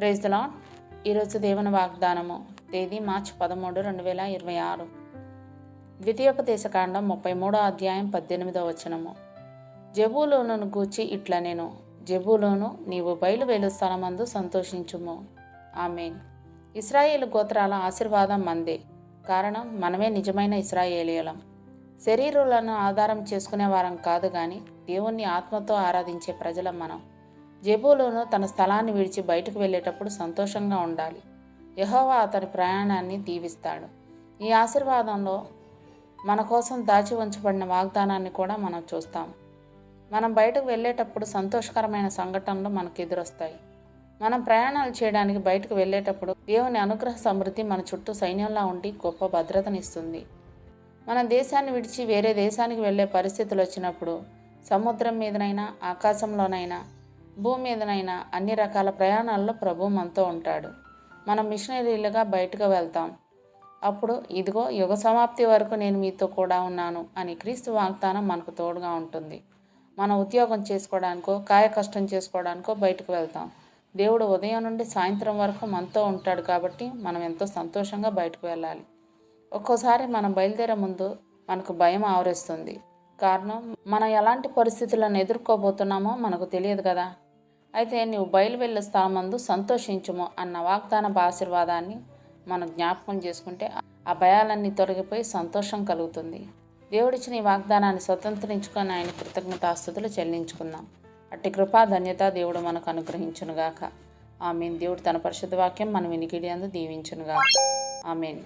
Praise the lord. ఈరోజు దేవుని వాగ్దానము, తేదీ మార్చి 13, 2026. ద్వితీయోపదేశకాండం 33వ అధ్యాయం 18వ వచనము. జెబూలూనును గూర్చి ఇట్లా నేను, జెబూలూను, నీవు బయలువేలు స్థలమందు సంతోషించుము. ఆమేన్. ఇశ్రాయేలు గోత్రాల ఆశీర్వాదం మందే. కారణం, మనమే నిజమైన ఇశ్రాయేలీయులం. శరీరులను ఆధారం చేసుకునే వారం కాదు కానీ దేవుణ్ణి ఆత్మతో ఆరాధించే ప్రజలం మనం. జెబూలూను తన స్థలాన్ని విడిచి బయటకు వెళ్ళేటప్పుడు సంతోషంగా ఉండాలి. యెహోవా అతని ప్రయాణాన్ని దీవిస్తాడు. ఈ ఆశీర్వాదంలో మన కోసం దాచి ఉంచబడిన వాగ్దానాన్ని కూడా మనం చూస్తాం. మనం బయటకు వెళ్ళేటప్పుడు సంతోషకరమైన సంఘటనలు మనకు ఎదురొస్తాయి. మనం ప్రయాణాలు చేయడానికి బయటకు వెళ్ళేటప్పుడు దేవుని అనుగ్రహ సమృద్ధి మన చుట్టూ సైన్యంలా ఉండి గొప్ప భద్రతనిస్తుంది. మన దేశాన్ని విడిచి వేరే దేశానికి వెళ్ళే పరిస్థితులు వచ్చినప్పుడు సముద్రం మీదనైనా, ఆకాశంలోనైనా, భూమి మీదనైనా అన్ని రకాల ప్రయాణాల్లో ప్రభువు మనతో ఉంటాడు. మనం మిషనరీలుగా బయటకు వెళ్తాం. అప్పుడు ఇదిగో యుగ సమాప్తి వరకు నేను మీతో కూడా ఉన్నాను అని క్రీస్తు వాగ్దానం మనకు తోడుగా ఉంటుంది. మనం ఉద్యోగం చేసుకోవడానికో, కాయ కష్టం చేసుకోవడానికో బయటకు వెళ్తాం. దేవుడు ఉదయం నుండి సాయంత్రం వరకు మనతో ఉంటాడు కాబట్టి మనం ఎంతో సంతోషంగా బయటకు వెళ్ళాలి. ఒక్కోసారి మనం బయలుదేరే ముందు మనకు భయం ఆవరిస్తుంది. కారణం, మనం ఎలాంటి పరిస్థితులను ఎదుర్కోబోతున్నామో మనకు తెలియదు కదా. అయితే నువ్వు బయలువెళ్ళే స్థలమందు సంతోషించుము అన్న వాగ్దాన ఆశీర్వాదాన్ని మనం జ్ఞాపకం చేసుకుంటే ఆ భయాలన్నీ తొలగిపోయి సంతోషం కలుగుతుంది. దేవుడిచ్చిన ఈ వాగ్దానాన్ని స్వతంత్రించుకొని ఆయన కృతజ్ఞతాస్తుతులు చెల్లించుకుందాం. అట్టి కృపా ధన్యత దేవుడు మనకు అనుగ్రహించునుగాక. ఆమేన్. దేవుడు తన పరిశుద్ధ వాక్యం మన వినికిడి అందు దీవించునుగాక. ఆమేన్.